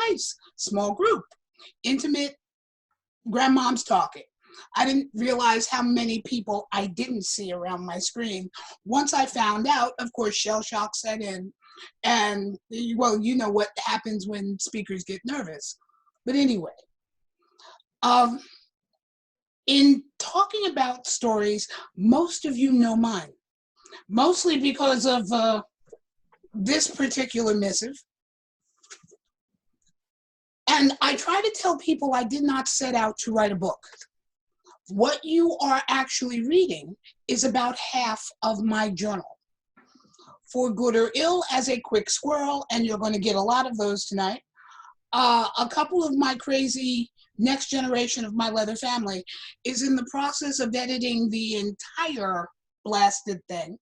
nice, small group, intimate grandmoms talking. I didn't realize how many people I didn't see around my screen. Once I found out, of course, shell shock set in. And, well, you know what happens when speakers get nervous. But anyway, in talking about stories, most of you know mine, mostly because of this particular missive. And I try to tell people I did not set out to write a book. What you are actually reading is about half of my journal. For good or ill, as a quick squirrel, and you're going to get a lot of those tonight, a couple of my crazy next generation of my leather family is in the process of editing the entire blasted thing,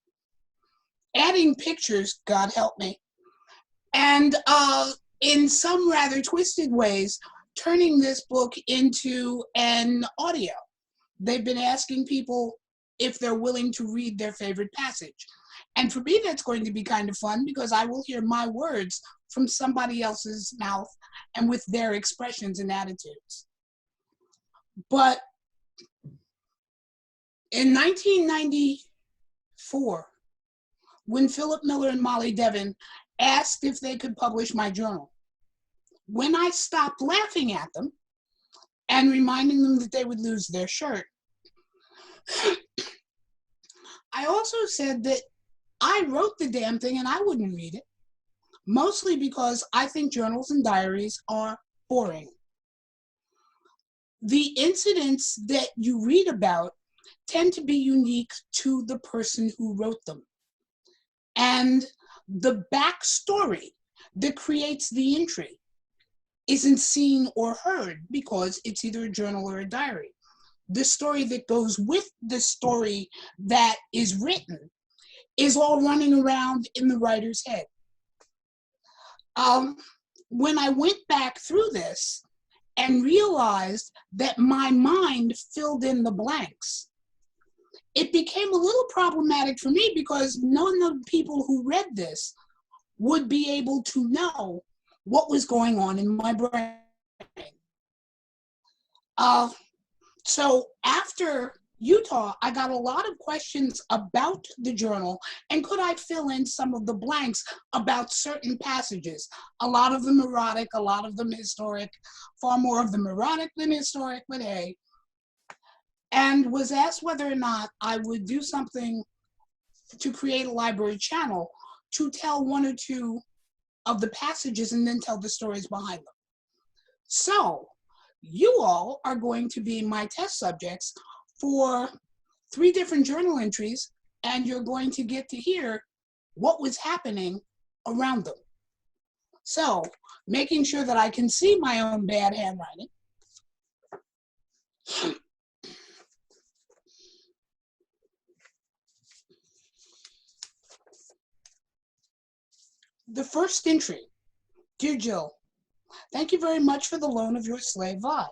adding pictures, God help me, and in some rather twisted ways, turning this book into an audio. They've been asking people if they're willing to read their favorite passage. And for me, that's going to be kind of fun because I will hear my words from somebody else's mouth and with their expressions and attitudes. But in 1994, when Philip Miller and Molly Devin asked if they could publish my journal, when I stopped laughing at them and reminding them that they would lose their shirt, I also said that I wrote the damn thing and I wouldn't read it, mostly because I think journals and diaries are boring. The incidents that you read about tend to be unique to the person who wrote them. And the backstory that creates the entry isn't seen or heard because it's either a journal or a diary. The story that goes with the story that is written is all running around in the writer's head. When I went back through this and realized that my mind filled in the blanks, it became a little problematic for me because none of the people who read this would be able to know what was going on in my brain. So after Utah, I got a lot of questions about the journal and could I fill in some of the blanks about certain passages. A lot of them erotic, a lot of them historic, far more of them erotic than historic, but hey. And was asked whether or not I would do something to create a library channel to tell one or two of the passages and then tell the stories behind them. So you all are going to be my test subjects for 3 different journal entries, and you're going to get to hear what was happening around them. So, making sure that I can see my own bad handwriting. The first entry. Dear Jill, thank you very much for the loan of your slave Vi.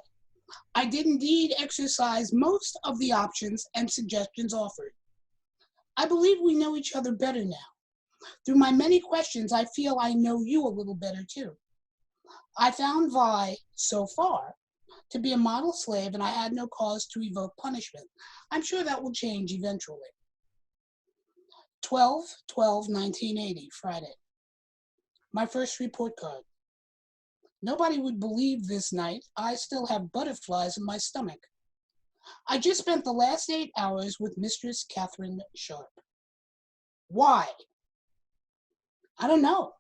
I did indeed exercise most of the options and suggestions offered. I believe we know each other better now. Through my many questions, I feel I know you a little better too. I found Vi, so far, to be a model slave and I had no cause to evoke punishment. I'm sure that will change eventually. 12/12/1980, Friday. My first report card. Nobody would believe this night I still have butterflies in my stomach. I just spent the last 8 hours with Mistress Catherine Sharp. Why? I don't know.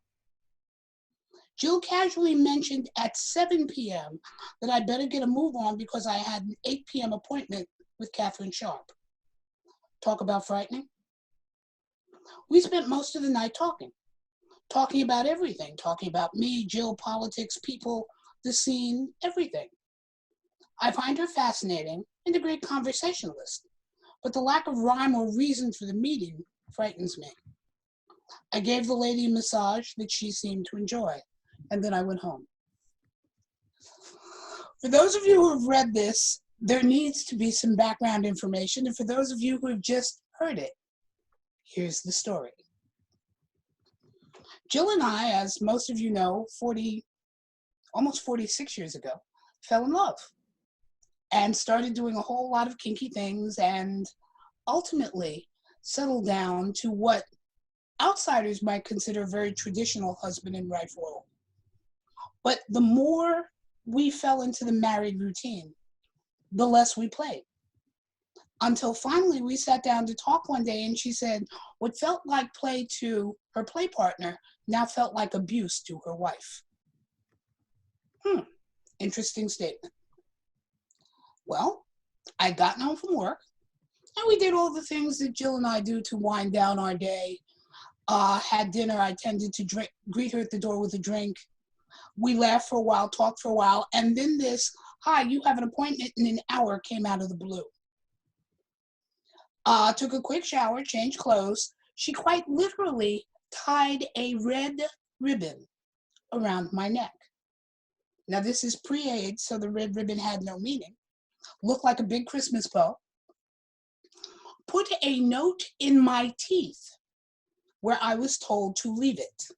Jill casually mentioned at 7 p.m. that I'd better get a move on because I had an 8 p.m. appointment with Catherine Sharp. Talk about frightening? We spent most of the night talking about everything, talking about me, Jill, politics, people, the scene, everything. I find her fascinating and a great conversationalist, but the lack of rhyme or reason for the meeting frightens me. I gave the lady a massage that she seemed to enjoy, and then I went home. For those of you who have read this, there needs to be some background information, and for those of you who have just heard it, here's the story. Jill and I, as most of you know, 40 almost 46 years ago, fell in love and started doing a whole lot of kinky things and ultimately settled down to what outsiders might consider a very traditional husband and wife role. But the more we fell into the married routine, the less we played. Until finally we sat down to talk one day and she said what felt like play to her play partner now felt like abuse to her wife. Interesting statement. Well, I'd gotten home from work and we did all the things that Jill and I do to wind down our day. Had dinner. I tended to greet her at the door with a drink. We laughed for a while, talked for a while, and then this, "Hi, you have an appointment in an hour," came out of the blue. Took a quick shower, changed clothes. She quite literally tied a red ribbon around my neck. Now, this is pre-AIDS, so the red ribbon had no meaning. Looked like a big Christmas bow. Put a note in my teeth where I was told to leave it.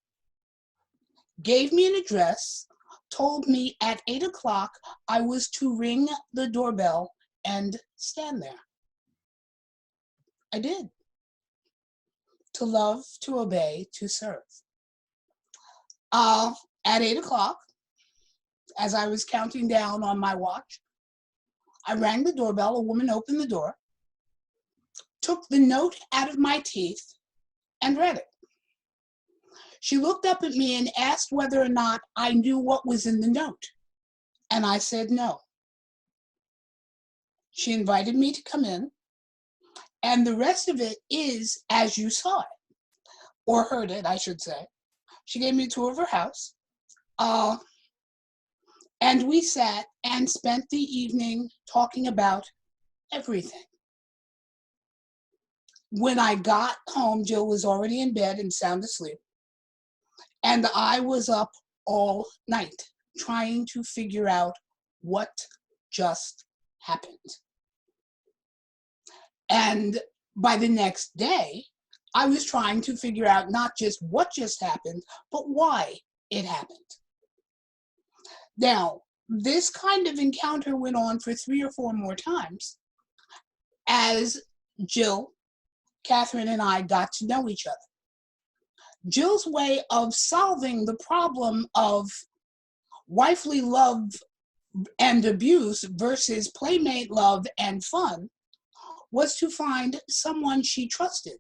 Gave me an address, told me at 8 o'clock I was to ring the doorbell and stand there. I did. To love, to obey, to serve. At 8 o'clock, as I was counting down on my watch, I rang the doorbell. A woman opened the door, took the note out of my teeth, and read it. She looked up at me and asked whether or not I knew what was in the note, and I said no. She invited me to come in, and the rest of it is as you saw it, or heard it, I should say. She gave me a tour of her house, and we sat and spent the evening talking about everything. When I got home, Jill was already in bed and sound asleep, and I was up all night trying to figure out what just happened. And by the next day, I was trying to figure out not just what just happened, but why it happened. Now, this kind of encounter went on for 3 or 4 more times as Jill, Catherine, and I got to know each other. Jill's way of solving the problem of wifely love and abuse versus playmate love and fun was to find someone she trusted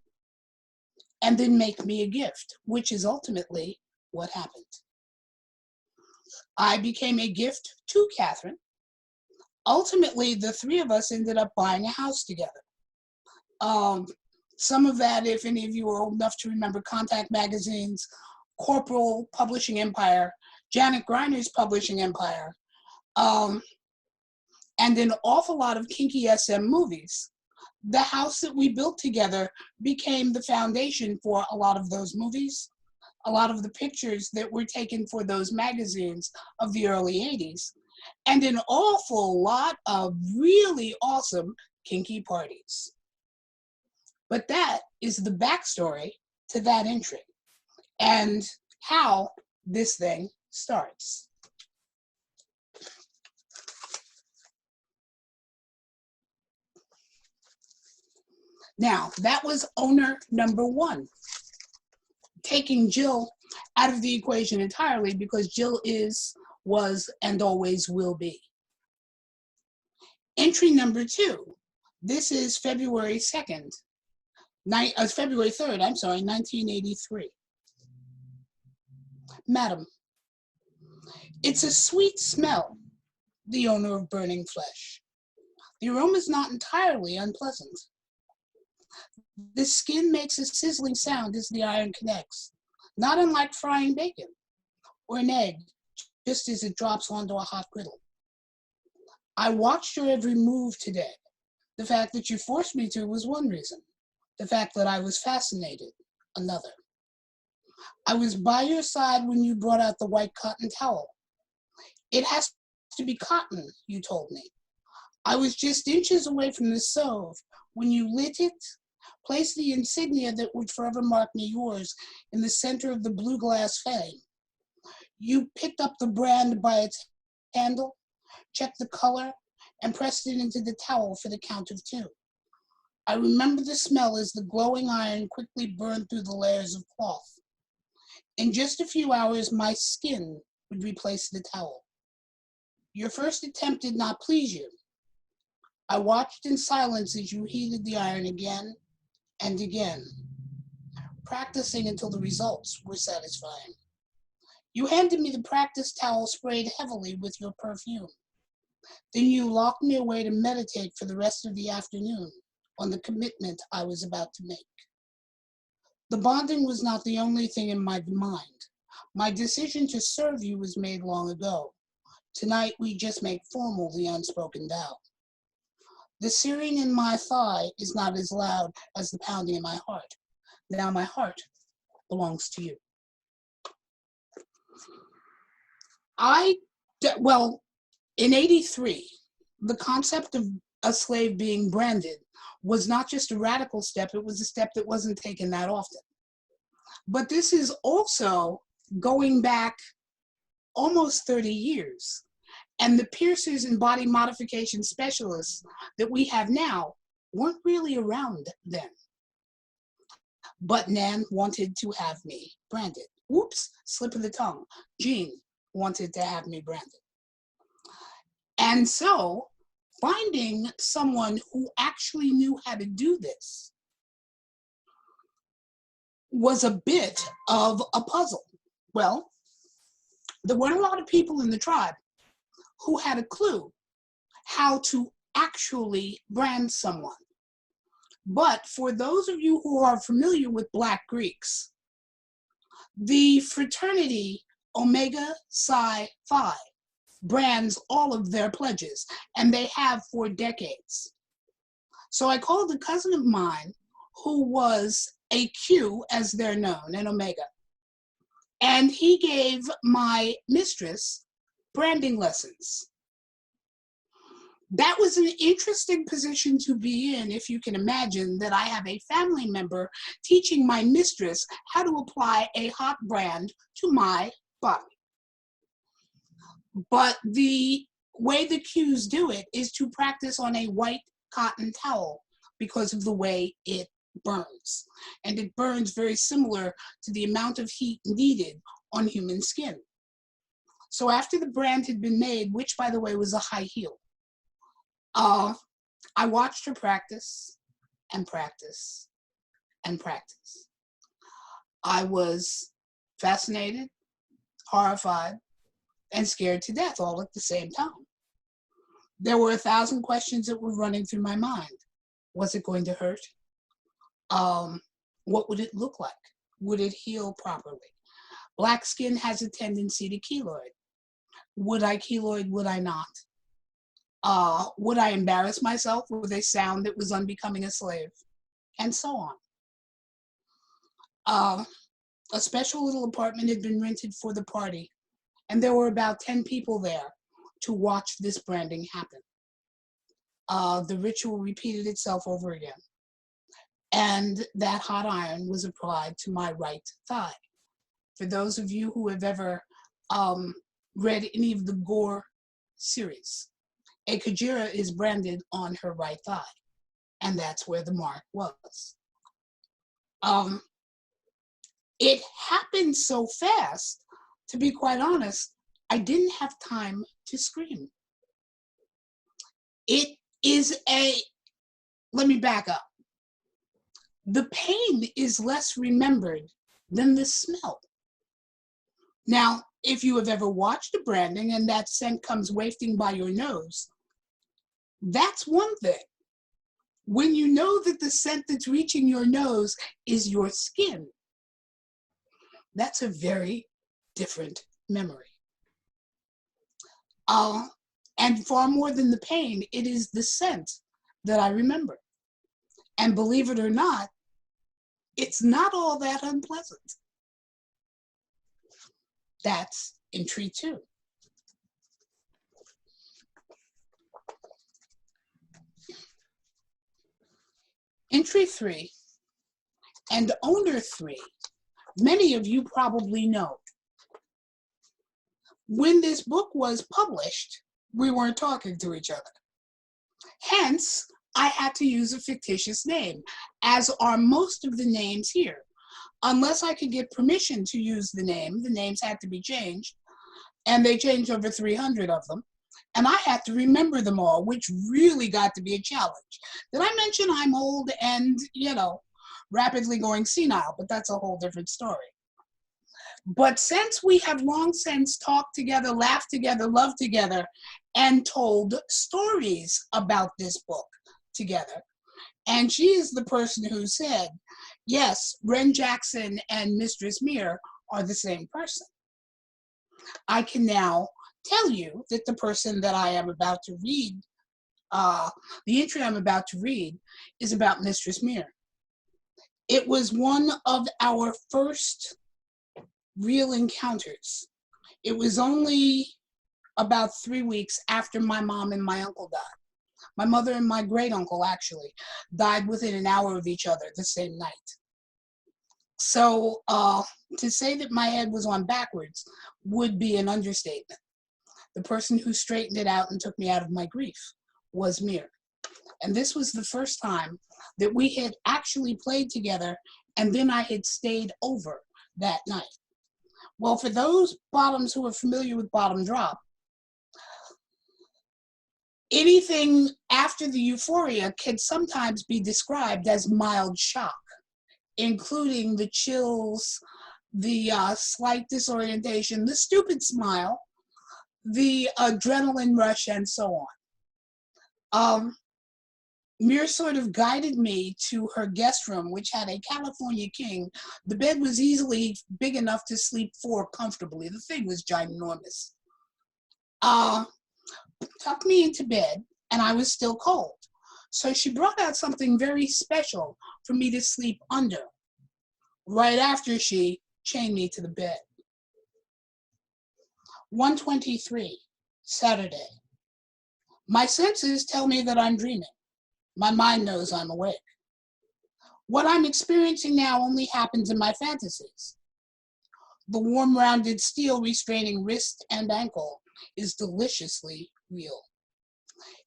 and then make me a gift, which is ultimately what happened. I became a gift to Catherine. Ultimately, the 3 of us ended up buying a house together. Some of that, if any of you are old enough to remember Contact Magazine's Corporal Publishing Empire, Janet Griner's Publishing Empire, and an awful lot of kinky SM movies. The house that we built together became the foundation for a lot of those movies, a lot of the pictures that were taken for those magazines of the early 80s, and an awful lot of really awesome kinky parties. But that is the backstory to that entry and how this thing starts. Now, that was owner number 1, taking Jill out of the equation entirely because Jill is, was, and always will be. Entry number 2, this is February 3rd, 1983. Madam, it's a sweet smell, the owner of burning flesh. The aroma is not entirely unpleasant. The skin makes a sizzling sound as the iron connects, not unlike frying bacon or an egg, just as it drops onto a hot griddle. I watched your every move today. The fact that you forced me to was one reason. The fact that I was fascinated, another. I was by your side when you brought out the white cotton towel. It has to be cotton, you told me. I was just inches away from the stove when you lit it, placed the insignia that would forever mark me yours in the center of the blue glass frame. You picked up the brand by its handle, checked the color, and pressed it into the towel for the count of 2. I remember the smell as the glowing iron quickly burned through the layers of cloth. In just a few hours, my skin would replace the towel. Your first attempt did not please you. I watched in silence as you heated the iron again and again, practicing until the results were satisfying. You handed me the practice towel sprayed heavily with your perfume. Then you locked me away to meditate for the rest of the afternoon on the commitment I was about to make. The bonding was not the only thing in my mind. My decision to serve you was made long ago. Tonight we just make formal the unspoken vow. The searing in my thigh is not as loud as the pounding in my heart. Now my heart belongs to you. In '83, the concept of a slave being branded was not just a radical step, it was a step that wasn't taken that often. But this is also going back almost 30 years. And the piercers and body modification specialists that we have now weren't really around then. But Nan wanted to have me branded. Whoops, slip of the tongue. Jean wanted to have me branded. And so finding someone who actually knew how to do this was a bit of a puzzle. Well, there weren't a lot of people in the tribe who had a clue how to actually brand someone. But for those of you who are familiar with Black Greeks, the fraternity Omega Psi Phi brands all of their pledges, and they have for decades. So I called a cousin of mine who was a Q, as they're known, an Omega, and he gave my mistress branding lessons. That was an interesting position to be in, if you can imagine that I have a family member teaching my mistress how to apply a hot brand to my body. But the way the Qs do it is to practice on a white cotton towel because of the way it burns. And it burns very similar to the amount of heat needed on human skin. So after the brand had been made, which by the way was a high heel, I watched her practice and practice and practice. I was fascinated, horrified, and scared to death all at the same time. There were 1,000 questions that were running through my mind. Was it going to hurt? What would it look like? Would it heal properly? Black skin has a tendency to keloid. Would I keloid? Would I not? Would I embarrass myself with a sound that was unbecoming a slave? And so on. A special little apartment had been rented for the party, and there were about 10 people there to watch this branding happen. The ritual repeated itself over again. And that hot iron was applied to my right thigh. For those of you who have ever read any of the Gore series, a Kajira is branded on her right thigh, and that's where the mark was. It happened so fast, to be quite honest, I didn't have time to scream. Let me back up. The pain is less remembered than the smell. Now, if you have ever watched a branding and that scent comes wafting by your nose, that's one thing. When you know that the scent that's reaching your nose is your skin, that's a very different memory. And far more than the pain, it is the scent that I remember. And believe it or not, it's not all that unpleasant. That's entry 2. Entry 3 and owner 3, many of you probably know. When this book was published, we weren't talking to each other. Hence, I had to use a fictitious name, as are most of the names here. Unless I could get permission to use the names had to be changed, and they changed over 300 of them. And I had to remember them all, which really got to be a challenge. Did I mention I'm old and, rapidly going senile? But that's a whole different story. But since we have long since talked together, laughed together, loved together, and told stories about this book together, and she is the person who said, yes, Ren Jackson and Mistress Meir are the same person. I can now tell you that the person that I am about to read, the entry I'm about to read, is about Mistress Meir. It was one of our first real encounters. It was only about 3 weeks after my mom and my uncle died. My mother and my great uncle actually died within an hour of each other the same night. So to say that my head was on backwards would be an understatement. The person who straightened it out and took me out of my grief was Meir. And this was the first time that we had actually played together, and then I had stayed over that night. Well, for those bottoms who are familiar with bottom drop, anything after the euphoria can sometimes be described as mild shock, including the chills, the slight disorientation, the stupid smile, the adrenaline rush, and so on. Meir sort of guided me to her guest room, which had a California king. The bed was easily big enough to sleep 4 comfortably. The thing was ginormous. Tucked me into bed, and I was still cold. So she brought out something very special for me to sleep under, right after she chained me to the bed. 1:23, Saturday. My senses tell me that I'm dreaming. My mind knows I'm awake. What I'm experiencing now only happens in my fantasies. The warm rounded steel restraining wrist and ankle is deliciously real.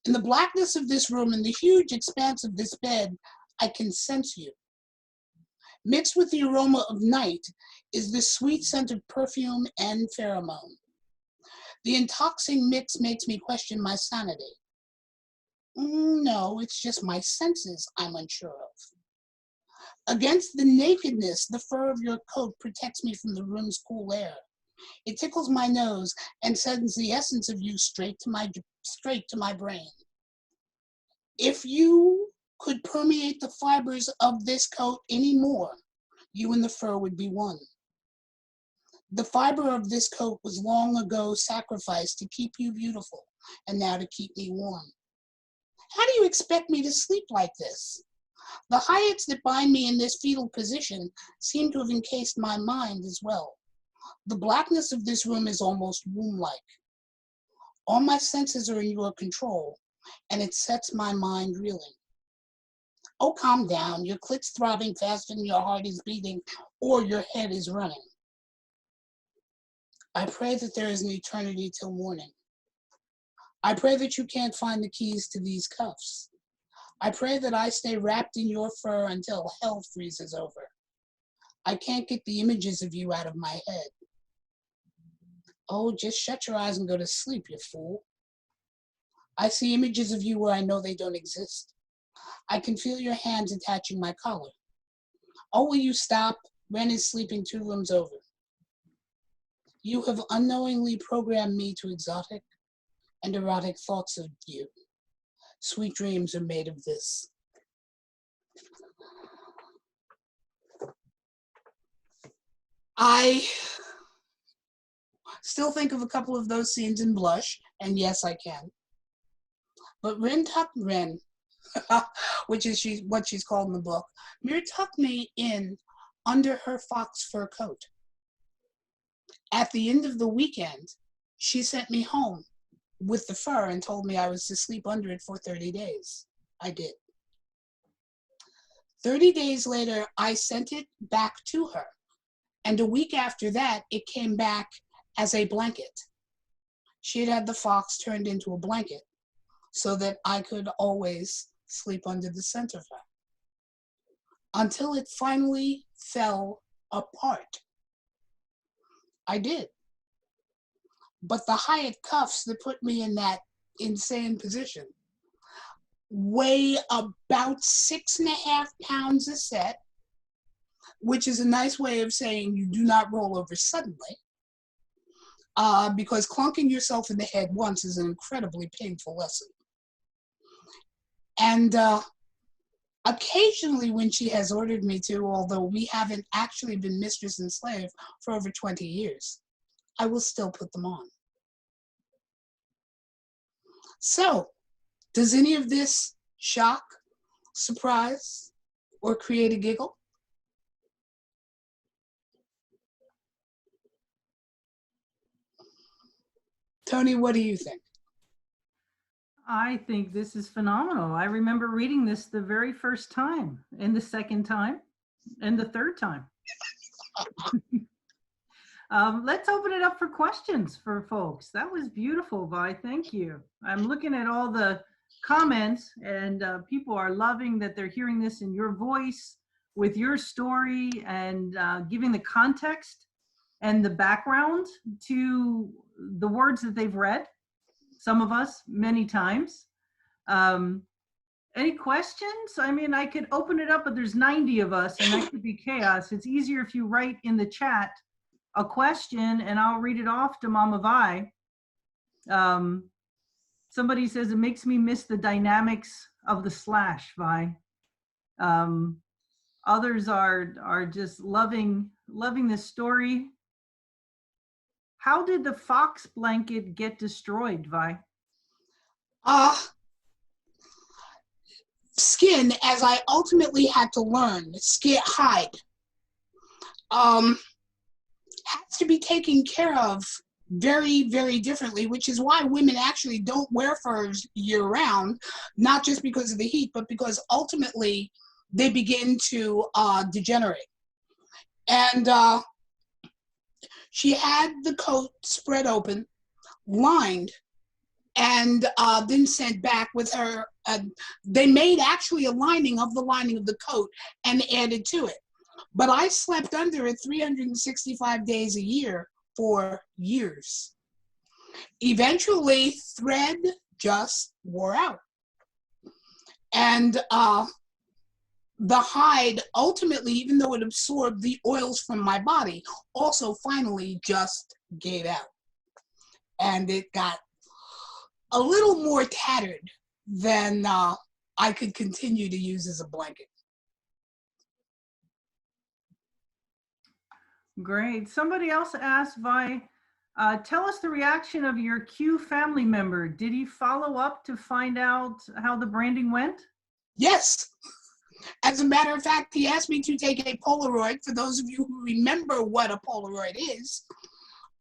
In the blackness of this room, in the huge expanse of this bed, I can sense you. Mixed with the aroma of night is the sweet scent of perfume and pheromone. The intoxicating mix makes me question my sanity. No, it's just my senses I'm unsure of. Against the nakedness, the fur of your coat protects me from the room's cool air. It tickles my nose and sends the essence of you straight to my brain. If you could permeate the fibers of this coat any more, you and the fur would be one. The fiber of this coat was long ago sacrificed to keep you beautiful, and now to keep me warm. How do you expect me to sleep like this? The hiatus that bind me in this fetal position seem to have encased my mind as well. The blackness of this room is almost womb-like. All my senses are in your control, and it sets my mind reeling. Oh, calm down. Your clit's throbbing faster than your heart is beating, or your head is running. I pray that there is an eternity till morning. I pray that you can't find the keys to these cuffs. I pray that I stay wrapped in your fur until hell freezes over. I can't get the images of you out of my head. Oh, just shut your eyes and go to sleep, you fool. I see images of you where I know they don't exist. I can feel your hands attaching my collar. Oh, will you stop? Ren is sleeping 2 rooms over. You have unknowingly programmed me to exotic and erotic thoughts of you. Sweet dreams are made of this. I still think of a couple of those scenes and blush, and yes, I can. But Ren, which is what she's called in the book, Meir tucked me in under her fox fur coat. At the end of the weekend, she sent me home with the fur and told me I was to sleep under it for 30 days. I did. 30 days later, I sent it back to her. And a week after that, it came back as a blanket. she had the fox turned into a blanket so that I could always sleep under the center fan until it finally fell apart. I did. But the Hyatt cuffs that put me in that insane position weigh about 6.5 pounds a set, which is a nice way of saying you do not roll over suddenly, because clunking yourself in the head once is an incredibly painful lesson. And occasionally when she has ordered me to, although we haven't actually been mistress and slave for over 20 years, I will still put them on. So, does any of this shock, surprise, or create a giggle? Toni, what do you think? I think this is phenomenal. I remember reading this the very first time, and the second time, and the third time. Let's open it up for questions for folks. That was beautiful, Vi. Thank you. I'm looking at all the comments, and people are loving that they're hearing this in your voice with your story, and giving the context and the background to the words that they've read. Some of us many times. Any questions? I mean, I could open it up, but there's 90 of us, and that could be chaos. It's easier if you write in the chat a question, and I'll read it off to Mama Vi. Somebody says, it makes me miss the dynamics of the slash, Vi. Others are just loving this story. How did the fox blanket get destroyed, Vi? Skin, as I ultimately had to learn, hide, has to be taken care of very, very differently, which is why women actually don't wear furs year-round, not just because of the heat, but because ultimately they begin to degenerate. And she had the coat spread open, lined, and then sent back with her. They made actually a lining of the coat and added to it. But I slept under it 365 days a year for years. Eventually, thread just wore out. And the hide, ultimately, even though it absorbed the oils from my body, also finally just gave out. And it got a little more tattered than I could continue to use as a blanket. Great. Somebody else asked, Vi, tell us the reaction of your Q family member. Did he follow up to find out how the branding went? Yes. As a matter of fact, he asked me to take a Polaroid, for those of you who remember what a Polaroid is,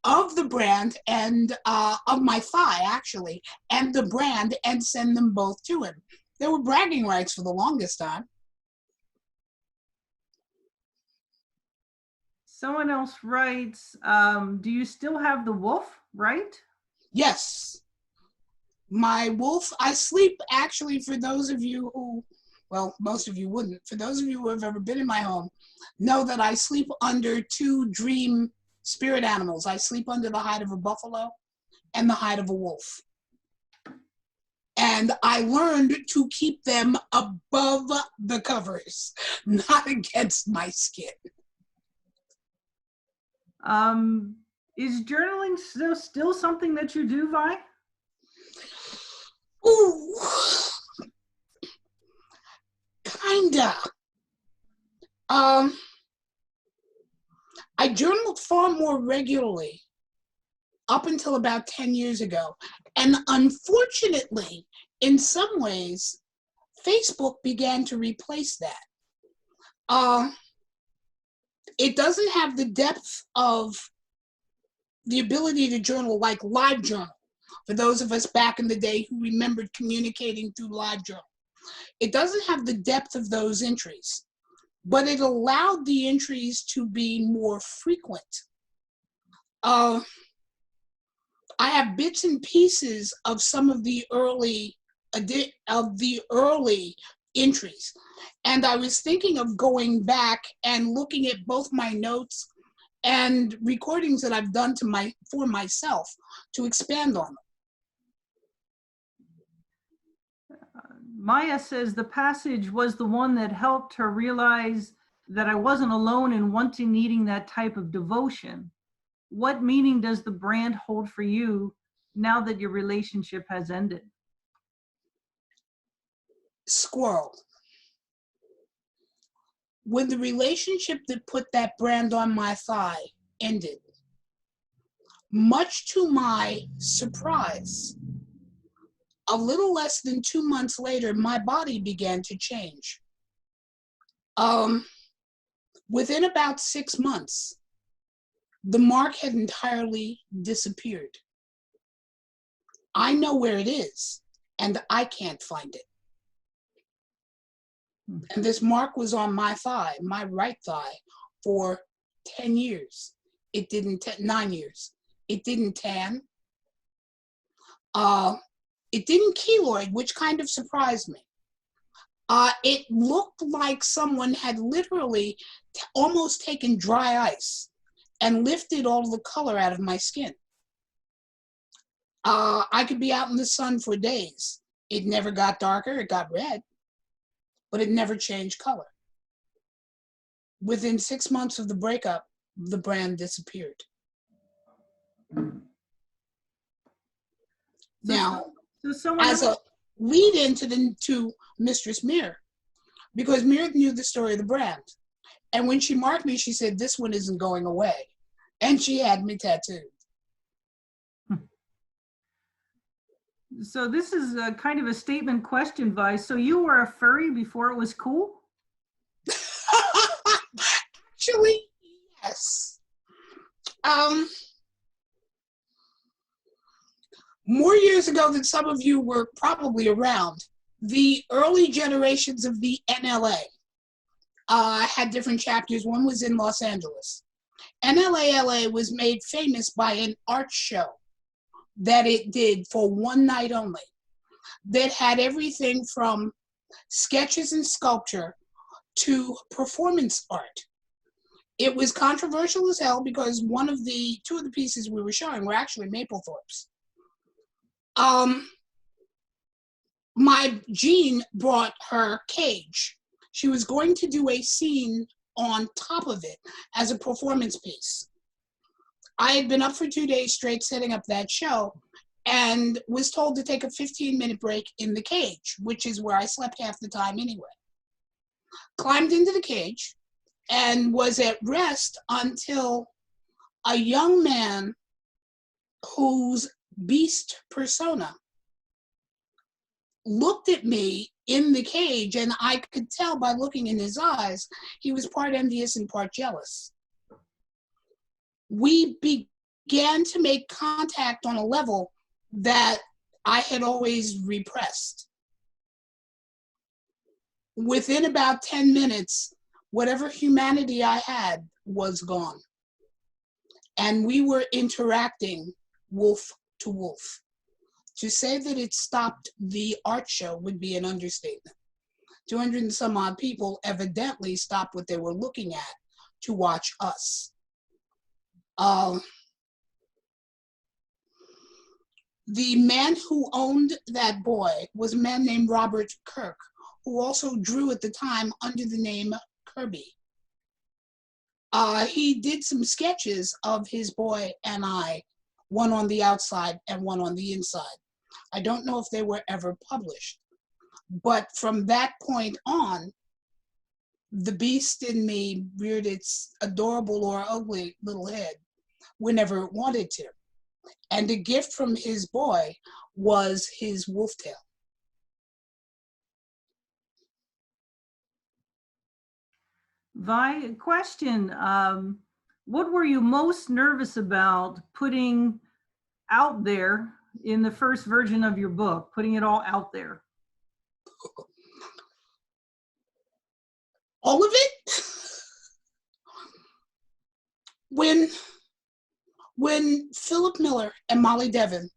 of the brand and of my thigh, actually, and the brand, and send them both to him. There were bragging rights for the longest time. Someone else writes, do you still have the wolf, right? Yes. My wolf, I sleep, actually, for those of you who, well, most of you wouldn't, for those of you who have ever been in my home, know that I sleep under two dream spirit animals. I sleep under the hide of a buffalo and the hide of a wolf. And I learned to keep them above the covers, not against my skin. Is journaling still something that you do, Vi? Ooh, kinda. I journaled far more regularly up until about 10 years ago. And unfortunately, in some ways, Facebook began to replace that. It doesn't have the depth of the ability to journal like LiveJournal, for those of us back in the day who remembered communicating through LiveJournal. It doesn't have the depth of those entries, but it allowed the entries to be more frequent. I have bits and pieces of some of the early entries. And I was thinking of going back and looking at both my notes and recordings that I've done for myself to expand on them. Maya says the passage was the one that helped her realize that I wasn't alone in needing that type of devotion. What meaning does the brand hold for you now that your relationship has ended? Squirrel. When the relationship that put that brand on my thigh ended, much to my surprise, a little less than 2 months later, my body began to change. Within about 6 months, the mark had entirely disappeared. I know where it is, and I can't find it. And this mark was on my thigh, my right thigh, for 10 years. It didn't, 9 years. It didn't tan. It didn't keloid, which kind of surprised me. It looked like someone had literally almost taken dry ice and lifted all the color out of my skin. I could be out in the sun for days. It never got darker, it got red, but it never changed color. Within 6 months of the breakup, the brand disappeared. Now, as a lead into to Mistress Mir, because Mir knew the story of the brand. And when she marked me, she said, "This one isn't going away." And she had me tattooed. So this is a kind of a statement question, Vi. So you were a furry before it was cool? Actually, yes. More years ago than some of you were probably around, the early generations of the NLA had different chapters. One was in Los Angeles. NLA was made famous by an art show that it did for one night only, that had everything from sketches and sculpture to performance art. It was controversial as hell because two of the pieces we were showing were actually Mapplethorpe's. My Jean brought her cage. She was going to do a scene on top of it as a performance piece. I had been up for 2 days straight setting up that show and was told to take a 15-minute break in the cage, which is where I slept half the time anyway. Climbed into the cage and was at rest until a young man whose beast persona looked at me in the cage, and I could tell by looking in his eyes, he was part envious and part jealous. We began to make contact on a level that I had always repressed. Within about 10 minutes, whatever humanity I had was gone. And we were interacting wolf to wolf. To say that it stopped the art show would be an understatement. 200 and some odd people evidently stopped what they were looking at to watch us. The man who owned that boy was a man named Robert Kirk, who also drew at the time under the name Kirby. He did some sketches of his boy and I, one on the outside and one on the inside. I don't know if they were ever published, but from that point on, the beast in me reared its adorable or ugly little head whenever it wanted to. And a gift from his boy was his wolf tail. Vi, question. What were you most nervous about putting out there in the first version of your book, putting it all out there? All of it? When Philip Miller and Molly Devon,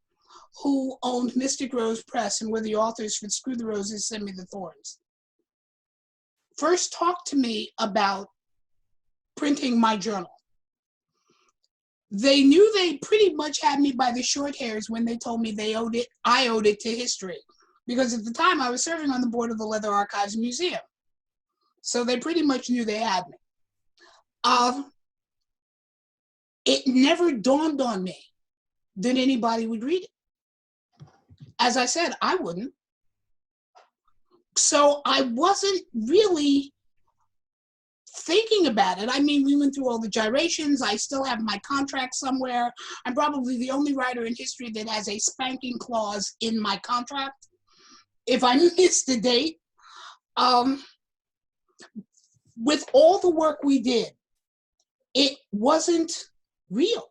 who owned Mystic Rose Press and were the authors for Screw the Roses, Send Me the Thorns, first talked to me about printing my journal, they knew they pretty much had me by the short hairs when they told me I owed it to history. Because at the time I was serving on the board of the Leather Archives Museum. So they pretty much knew they had me. It never dawned on me that anybody would read it. As I said, I wouldn't. So I wasn't really thinking about it. I mean, we went through all the gyrations. I still have my contract somewhere. I'm probably the only writer in history that has a spanking clause in my contract if I miss the date. With all the work we did, it wasn't real.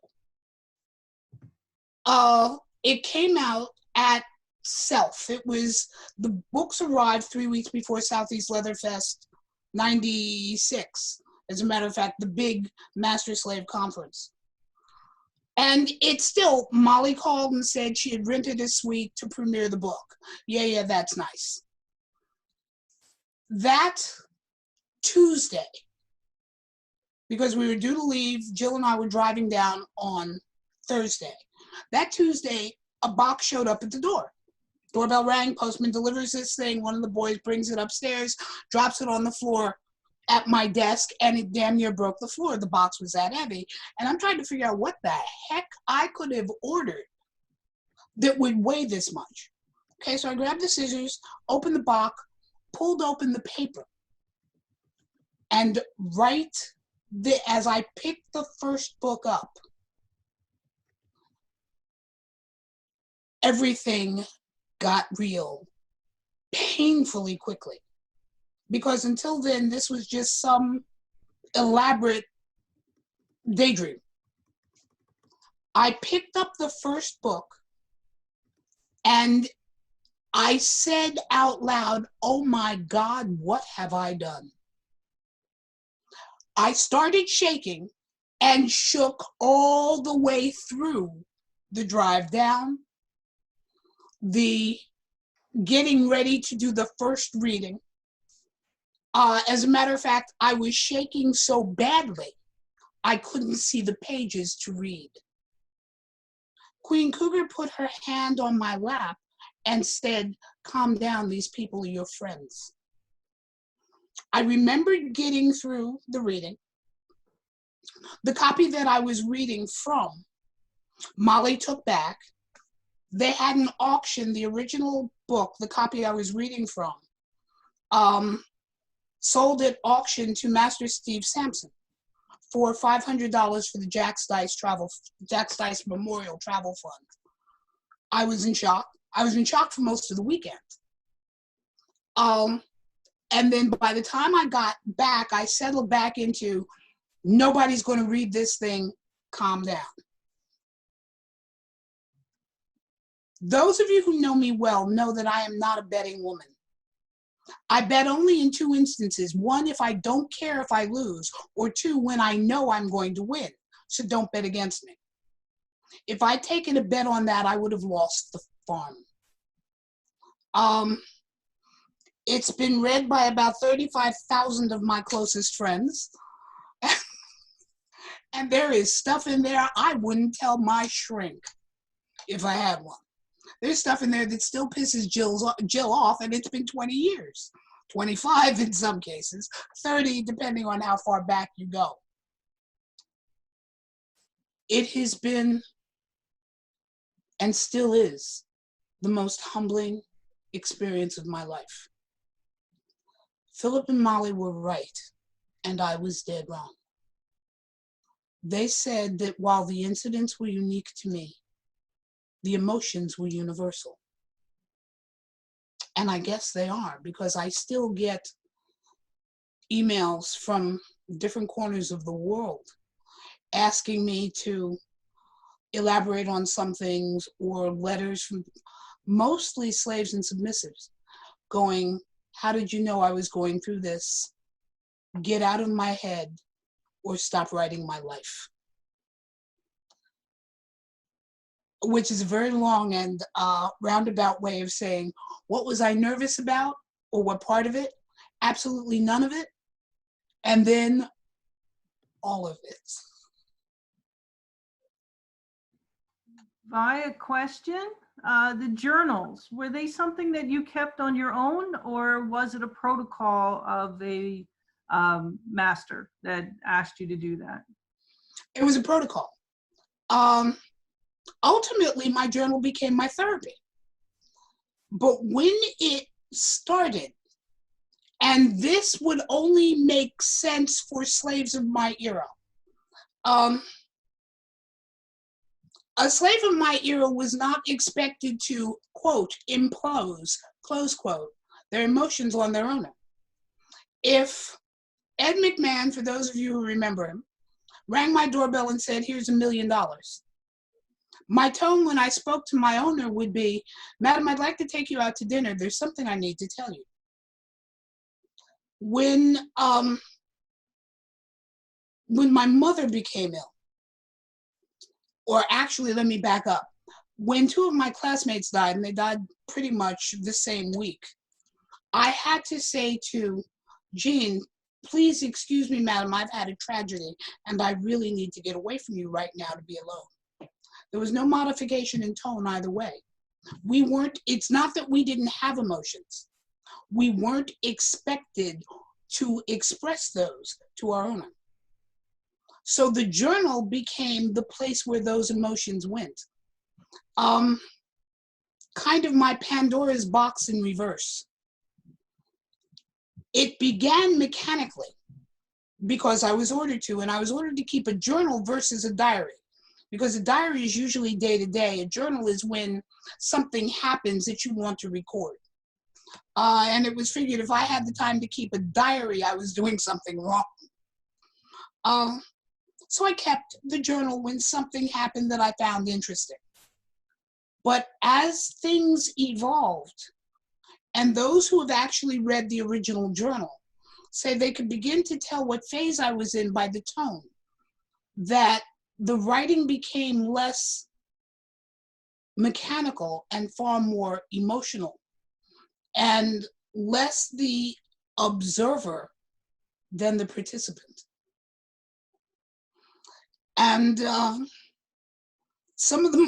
It came out at Self. The books arrived 3 weeks before Southeast Leather Fest 96. As a matter of fact, the big Master Slave Conference. And it's still, Molly called and said she had rented a suite to premiere the book. Yeah, that's nice. That Tuesday, because we were due to leave, Jill and I were driving down on Thursday. That Tuesday, a box showed up at the door. Doorbell rang, postman delivers this thing, one of the boys brings it upstairs, drops it on the floor at my desk, and it damn near broke the floor. The box was that heavy. And I'm trying to figure out what the heck I could have ordered that would weigh this much. Okay, so I grabbed the scissors, opened the box, pulled open the paper. And as I picked the first book up, everything got real painfully quickly. Because until then, this was just some elaborate daydream. I picked up the first book and I said out loud, "Oh my God, what have I done?" I started shaking and shook all the way through the drive down, the getting ready to do the first reading. As a matter of fact, I was shaking so badly, I couldn't see the pages to read. Queen Cougar put her hand on my lap and said, "Calm down, these people are your friends." I remembered getting through the reading. The copy that I was reading from, Molly took back. They had an auction, the original book, the copy I was reading from, sold at auction to Master Steve Sampson for $500 for the Jack Stice Memorial Travel Fund. I was in shock. I was in shock for most of the weekend. And then by the time I got back, I settled back into, nobody's going to read this thing, calm down. Those of you who know me well know that I am not a betting woman. I bet only in two instances. One, if I don't care if I lose, or two, when I know I'm going to win. So don't bet against me. If I'd taken a bet on that, I would have lost the farm. It's been read by about 35,000 of my closest friends. And there is stuff in there I wouldn't tell my shrink if I had one. There's stuff in there that still pisses Jill off, and it's been 20 years. 25 in some cases, 30 depending on how far back you go. It has been, and still is, the most humbling experience of my life. Philip and Molly were right, and I was dead wrong. They said that while the incidents were unique to me, the emotions were universal. And I guess they are, because I still get emails from different corners of the world asking me to elaborate on some things, or letters from mostly slaves and submissives going, "How did you know I was going through this? Get out of my head or stop writing my life." which is a very long and roundabout way of saying, what was I nervous about, or what part of it? Absolutely none of it. And then all of it. Via question, the journals, were they something that you kept on your own, or was it a protocol of a master that asked you to do that? It was a protocol. Ultimately, my journal became my therapy. But when it started, and this would only make sense for slaves of my era, a slave of my era was not expected to, quote, impose, close quote, their emotions on their owner. If Ed McMahon, for those of you who remember him, rang my doorbell and said, here's $1 million, my tone when I spoke to my owner would be, Madam, I'd like to take you out to dinner. There's something I need to tell you. When my mother became ill, or actually, let me back up. When 2 of my classmates died, and they died pretty much the same week, I had to say to Jean, please excuse me, madam, I've had a tragedy, and I really need to get away from you right now to be alone. There was no modification in tone either way. It's not that we didn't have emotions. We weren't expected to express those to our owner. So the journal became the place where those emotions went. Kind of my Pandora's box in reverse. It began mechanically because I was ordered to, and I was ordered to keep a journal versus a diary. Because a diary is usually day to day. A journal is when something happens that you want to record. And it was figured if I had the time to keep a diary, I was doing something wrong. So I kept the journal when something happened that I found interesting. But as things evolved, and those who have actually read the original journal say they could begin to tell what phase I was in by the tone, that the writing became less mechanical and far more emotional, and less the observer than the participant. And some of them,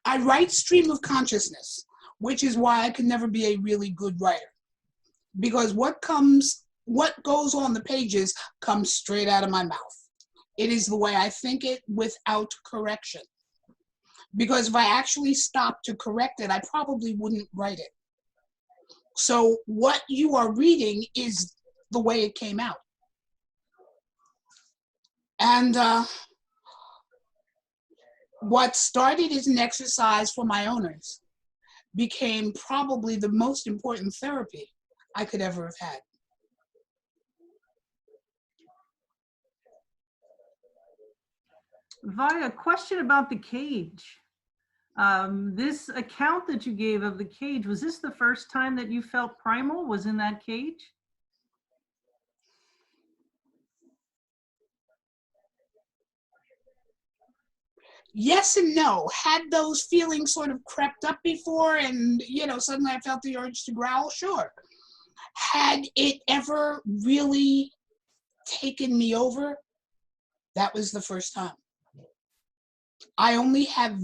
I write stream of consciousness, which is why I could never be a really good writer. Because what goes on the pages comes straight out of my mouth. It is the way I think it without correction. Because if I actually stopped to correct it, I probably wouldn't write it. So what you are reading is the way it came out. And what started as an exercise for my owners became probably the most important therapy I could ever have had. Via, question about the cage. This account that you gave of the cage, was this the first time that you felt primal was in that cage? Yes and no. Had those feelings sort of crept up before and, suddenly I felt the urge to growl? Sure. Had it ever really taken me over? That was the first time. I only have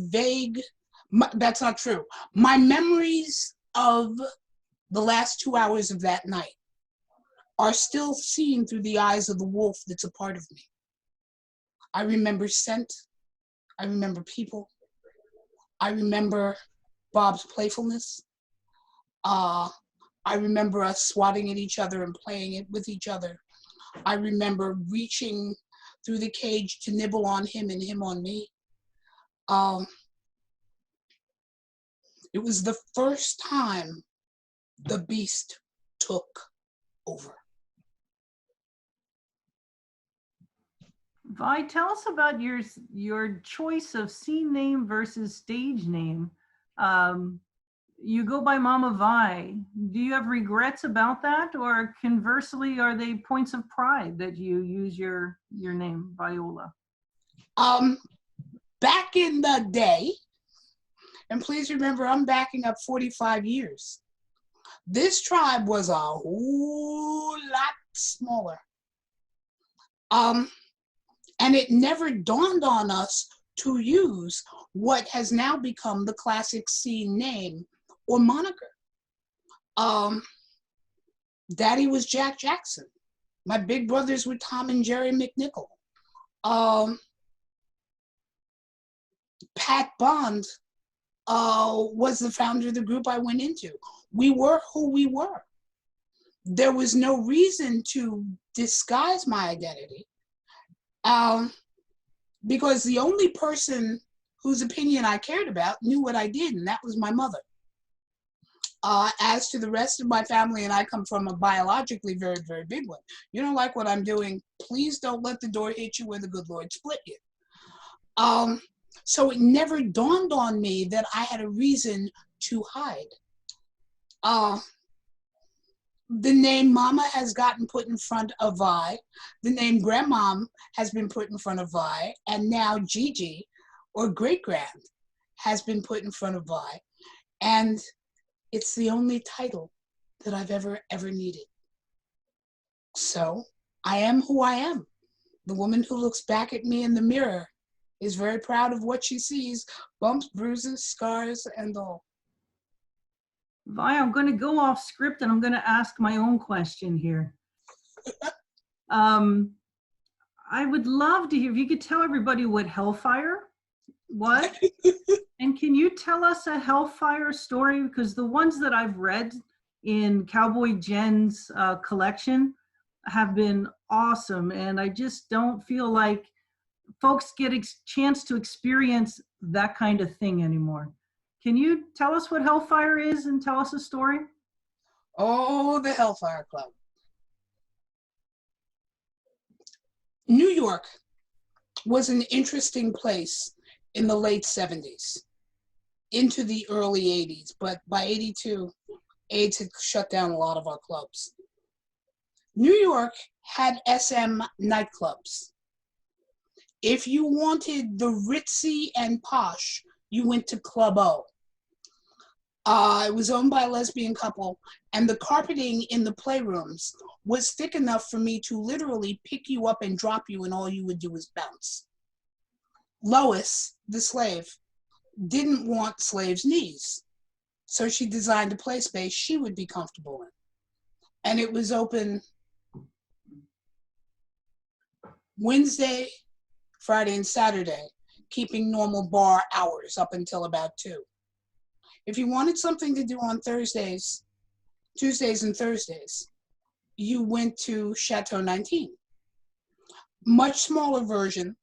that's not true. My memories of the last 2 hours of that night are still seen through the eyes of the wolf that's a part of me. I remember scent. I remember people. I remember Bob's playfulness. I remember us swatting at each other and playing it with each other. I remember reaching through the cage to nibble on him and him on me. It was the first time the beast took over. Vi, tell us about your choice of scene name versus stage name. You go by Mama Vi. Do you have regrets about that, or conversely, are they points of pride that you use your name, Viola? Back in the day, And please remember, I'm backing up 45 years. This tribe was a whole lot smaller. And it never dawned on us to use what has now become the classic scene name or moniker. Daddy was Jack Jackson. My big brothers were Tom and Jerry McNichol. Pat Bond was the founder of the group I went into. We were who we were. There was no reason to disguise my identity, because the only person whose opinion I cared about knew what I did, and that was my mother. As to the rest of my family, and I come from a biologically very, very big one. You don't like what I'm doing, please don't let the door hit you where the good Lord split you. So it never dawned on me that I had a reason to hide. The name Mama has gotten put in front of Vi. The name Grandmom has been put in front of Vi. And now Gigi, or Great Grand, has been put in front of Vi. And it's the only title that I've ever needed. So I am who I am. The woman who looks back at me in the mirror is very proud of what she sees, bumps, bruises, scars, and all. Vi, I'm going to go off script and I'm going to ask my own question here. I would love to hear if you could tell everybody what Hellfire was. And can you tell us a Hellfire story? Because the ones that I've read in Cowboy Jen's collection have been awesome. And I just don't feel like folks get a chance to experience that kind of thing anymore. Can you tell us what Hellfire is and tell us a story? Oh, the Hellfire Club. New York was an interesting place in the late 70s into the early 80s, but by 82, AIDS had shut down a lot of our clubs. New York had SM nightclubs. If you wanted the ritzy and posh, you went to Club O. It was owned by a lesbian couple, and the carpeting in the playrooms was thick enough for me to literally pick you up and drop you, and all you would do was bounce. Lois, the slave, didn't want slaves' knees, so she designed a play space she would be comfortable in. And it was open Wednesday, Friday, and Saturday, keeping normal bar hours up until about 2. If you wanted something to do on Thursdays, Tuesdays and Thursdays, you went to Chateau 19. Much smaller version,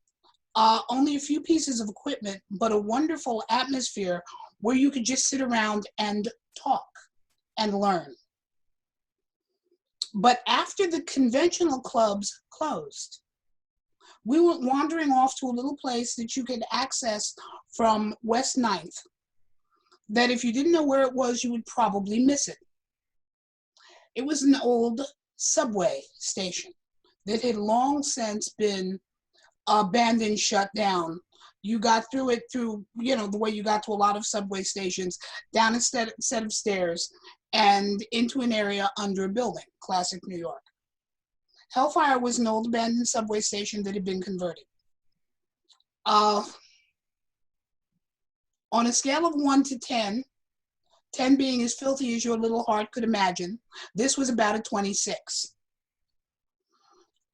only a few pieces of equipment, but a wonderful atmosphere where you could just sit around and talk and learn. But after the conventional clubs closed, we went wandering off to a little place that you could access from West 9th, that if you didn't know where it was, you would probably miss it. It was an old subway station that had long since been abandoned, shut down. You got through it through, the way you got to a lot of subway stations, down a set of stairs and into an area under a building, classic New York. Hellfire was an old abandoned subway station that had been converted. On a scale of 1 to 10, 10 being as filthy as your little heart could imagine, this was about a 26.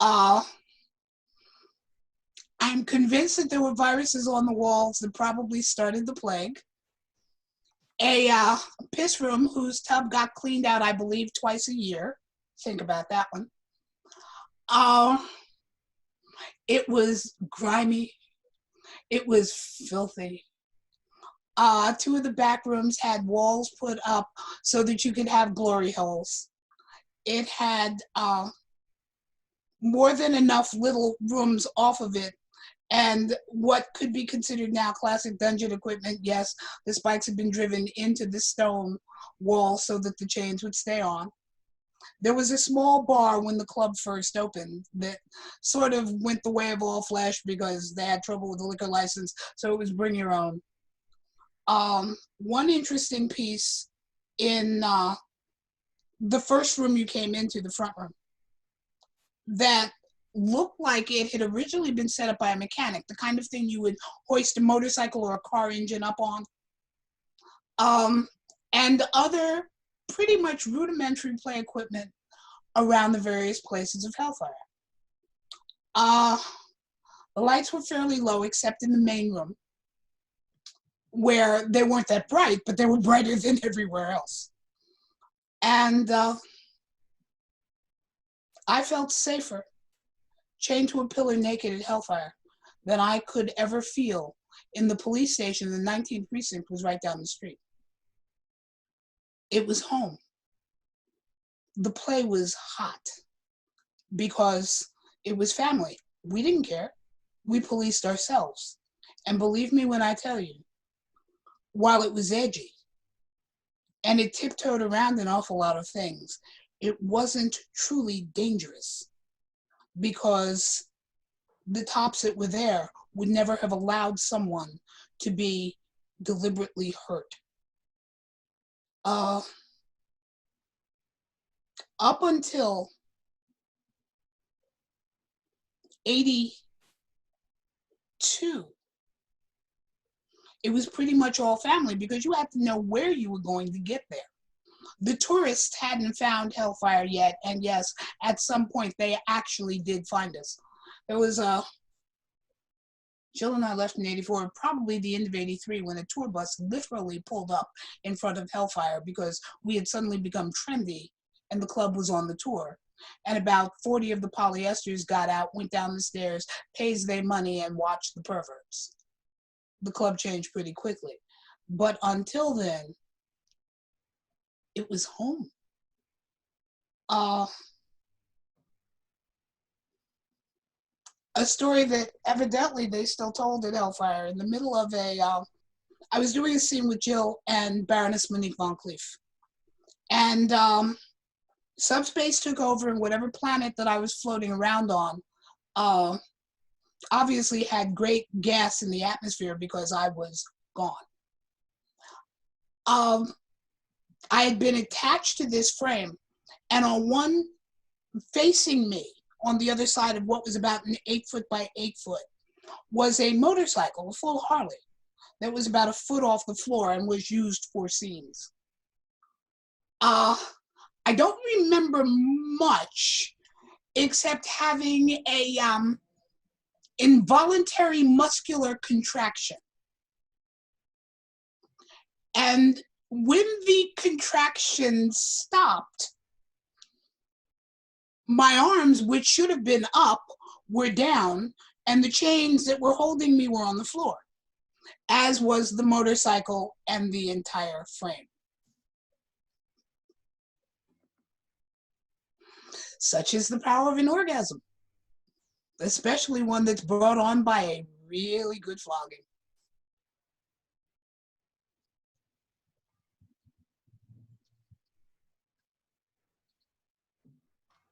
I'm convinced that there were viruses on the walls that probably started the plague. A piss room whose tub got cleaned out, I believe, twice a year. Think about that one. It was grimy. It was filthy. 2 of the back rooms had walls put up so that you could have glory holes. It had more than enough little rooms off of it, and what could be considered now classic dungeon equipment. Yes, the spikes had been driven into the stone wall so that the chains would stay on. There was a small bar when the club first opened that sort of went the way of all flesh because they had trouble with the liquor license, so it was bring your own. One interesting piece in the first room you came into, the front room, that looked like it had originally been set up by a mechanic, the kind of thing you would hoist a motorcycle or a car engine up on, and other pretty much rudimentary play equipment around the various places of Hellfire. The lights were fairly low, except in the main room, where they weren't that bright, but they were brighter than everywhere else. And I felt safer, chained to a pillar naked at Hellfire, than I could ever feel in the police station. The 19th precinct was right down the street. It was home. The play was hot because it was family. We didn't care. We policed ourselves. And believe me when I tell you, while it was edgy and it tiptoed around an awful lot of things, it wasn't truly dangerous because the tops that were there would never have allowed someone to be deliberately hurt. Up until 82, it was pretty much all family because you had to know where you were going to get there. The tourists hadn't found Hellfire yet, and yes, at some point they actually did find us. There was Jill and I left in 84, probably the end of 83, when a tour bus literally pulled up in front of Hellfire because we had suddenly become trendy and the club was on the tour. And about 40 of the polyesters got out, went down the stairs, pays their money, and watched the perverts. The club changed pretty quickly. But until then, it was home. A story that evidently they still told at Hellfire in the middle of I was doing a scene with Jill and Baroness Monique Von Cleef. And subspace took over, and whatever planet that I was floating around on obviously had great gas in the atmosphere because I was gone. I had been attached to this frame, and on one facing me, on the other side of what was about an 8-foot by 8-foot, was a motorcycle, a full Harley, that was about a foot off the floor and was used for scenes. I don't remember much except having a involuntary muscular contraction. And when the contraction stopped, my arms, which should have been up, were down, and the chains that were holding me were on the floor, as was the motorcycle and the entire frame. Such is the power of an orgasm, especially one that's brought on by a really good flogging.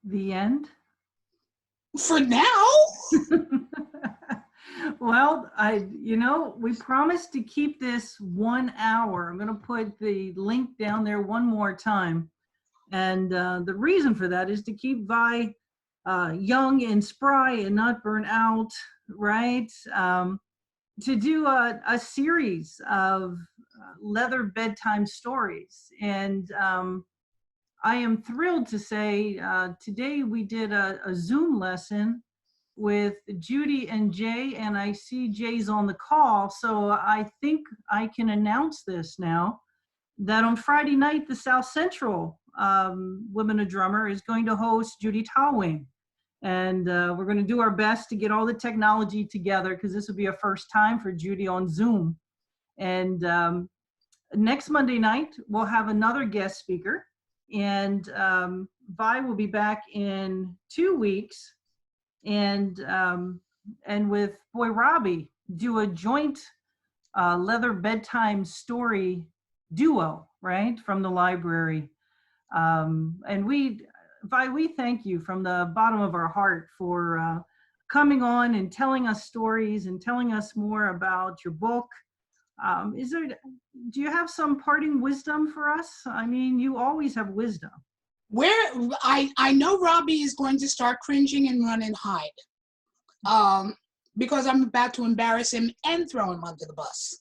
The end? For now. Well, we promised to keep this 1 hour. I'm going to put the link down there one more time. And the reason for that is to keep Vi young and spry and not burn out, right? To do a series of leather bedtime stories. And I am thrilled to say today we did a Zoom lesson with Judy and Jay, and I see Jay's on the call, so I think I can announce this now, that on Friday night, the South Central Women a Drummer is going to host Judy Talwing. And we're going to do our best to get all the technology together because this will be a first time for Judy on Zoom. And next Monday night, we'll have another guest speaker. And Vi will be back in 2 weeks. And with Boy Robi, do a joint leather bedtime story duo, right, from the library. And Vi, we thank you from the bottom of our heart for coming on and telling us stories and telling us more about your book. Do you have some parting wisdom for us? I mean, you always have wisdom. I know Robbie is going to start cringing and run and hide. Because I'm about to embarrass him and throw him under the bus.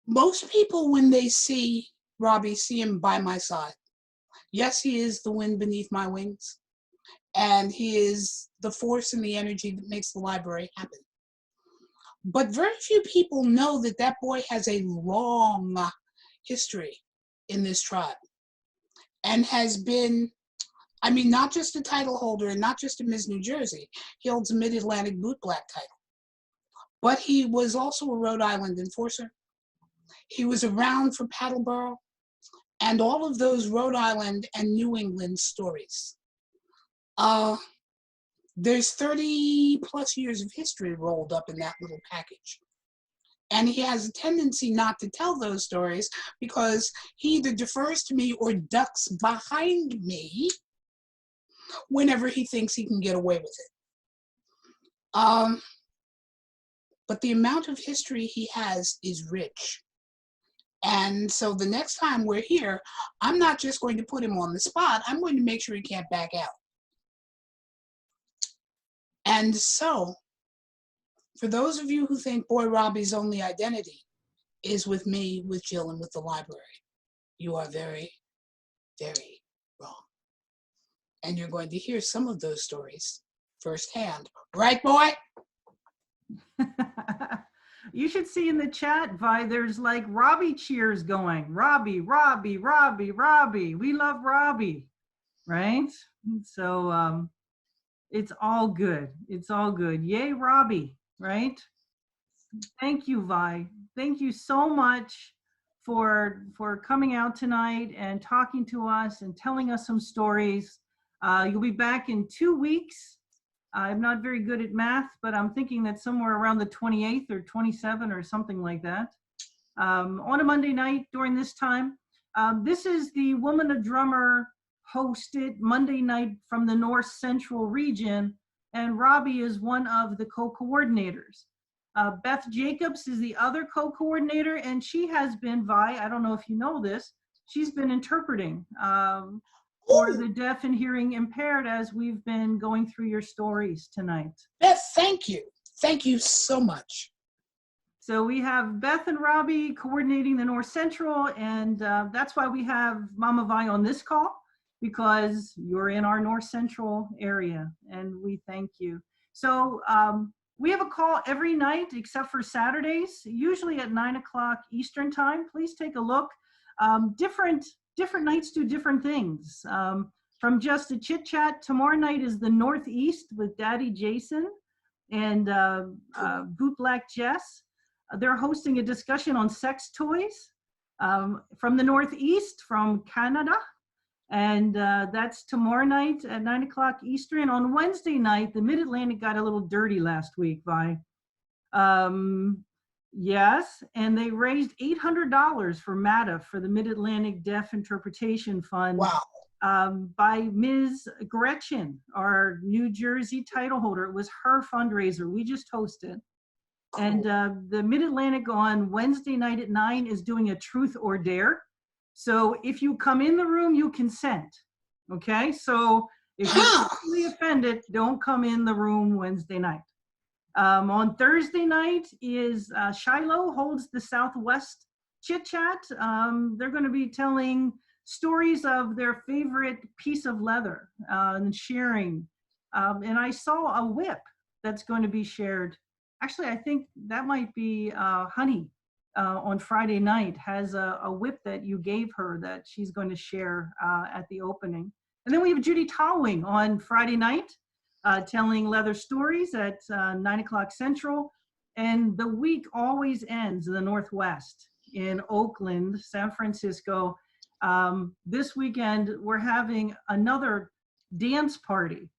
Most people, when they see Robbie, see him by my side. Yes, he is the wind beneath my wings, and he is the force and the energy that makes the library happen. But very few people know that that boy has a long history in this tribe and has been, I mean, not just a title holder and not just a Miss New Jersey. He holds a Mid-Atlantic Boot Black title. But he was also a Rhode Island enforcer. He was around for Paddleboro and all of those Rhode Island and New England stories. There's 30 plus years of history rolled up in that little package. And he has a tendency not to tell those stories because he either defers to me or ducks behind me whenever he thinks he can get away with it. But the amount of history he has is rich. And so the next time we're here, I'm not just going to put him on the spot, I'm going to make sure he can't back out. And so, for those of you who think Boy Robbie's only identity is with me, with Jill, and with the library, you are very, very wrong. And you're going to hear some of those stories firsthand. Right, boy? You should see in the chat, Vi, there's like Robbie cheers going. Robbie, Robbie, Robbie, Robbie. We love Robbie, right? So it's all good. It's all good. Yay, Robbie, right? Thank you, Vi. Thank you so much for coming out tonight and talking to us and telling us some stories. You'll be back in 2 weeks. I'm not very good at math, but I'm thinking that somewhere around the 28th or 27th or something like that. On a Monday night during this time. This is the Woman a Drummer hosted Monday night from the North Central region, and Robbie is one of the co-coordinators. Beth Jacobs is the other co-coordinator, and she has been, Vi, I don't know if you know this, she's been interpreting for the deaf and hearing impaired as we've been going through your stories tonight. Beth, thank you. Thank you so much. So we have Beth and Robbie coordinating the North Central, and that's why we have Mama Vi on this call, because you're in our North Central area, and we thank you. So we have a call every night except for Saturdays, usually at 9 o'clock Eastern time. Please take a look. Different nights do different things. From just a chit chat, tomorrow night is the Northeast with Daddy Jason and Boot Black Jess. They're hosting a discussion on sex toys from the Northeast, from Canada. And that's tomorrow night at 9 o'clock Eastern. On Wednesday night, the Mid-Atlantic got a little dirty last week, Vi. Yes, and they raised $800 for MATA, for the Mid-Atlantic Deaf Interpretation Fund. Wow. By Ms. Gretchen, our New Jersey title holder. It was her fundraiser. We just hosted. Cool. And the Mid-Atlantic on Wednesday night at 9 is doing a truth or dare. So if you come in the room, you consent. Okay, so if you're really offended, don't come in the room Wednesday night. On Thursday night is Shiloh holds the Southwest Chit Chat. They're going to be telling stories of their favorite piece of leather and sharing. And I saw a whip that's going to be shared. Actually, I think that might be Honey on Friday night has a whip that you gave her that she's going to share at the opening. And then we have Judy Towing on Friday night. Telling leather stories at 9 o'clock Central. And the week always ends in the Northwest, in Oakland, San Francisco. This weekend, we're having another dance party.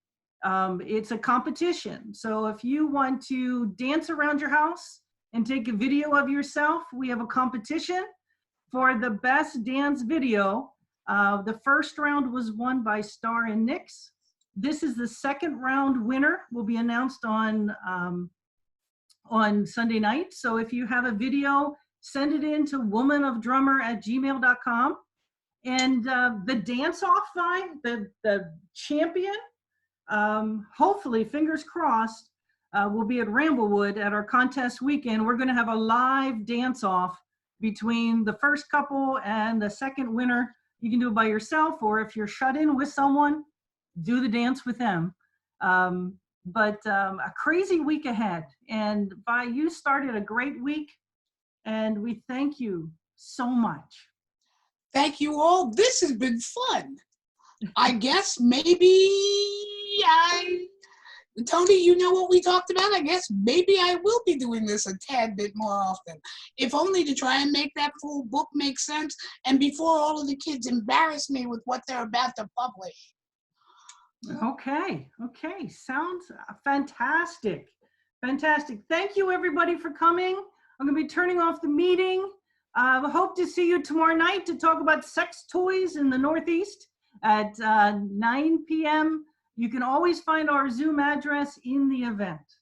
It's a competition. So if you want to dance around your house and take a video of yourself, we have a competition for the best dance video. The first round was won by Star and Nix. This is the second round winner, will be announced on on Sunday night. So if you have a video, send it in to womanofdrummer@gmail.com. And the dance-off vibe, the champion, hopefully, fingers crossed, will be at Ramblewood at our contest weekend. We're going to have a live dance-off between the first couple and the second winner. You can do it by yourself, or if you're shut in with someone, do the dance with them. But a crazy week ahead. And Vi, you started a great week, and we thank you so much. Thank you all. This has been fun. I guess maybe Toni, you know what we talked about? I guess maybe I will be doing this a tad bit more often, if only to try and make that full book make sense, and before all of the kids embarrass me with what they're about to publish. Okay, sounds fantastic. Thank you, everybody, for coming. I'm going to be turning off the meeting. I hope to see you tomorrow night to talk about sex toys in the Northeast at 9 p.m. You can always find our Zoom address in the event.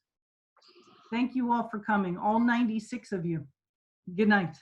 Thank you all for coming, all 96 of you. Good night.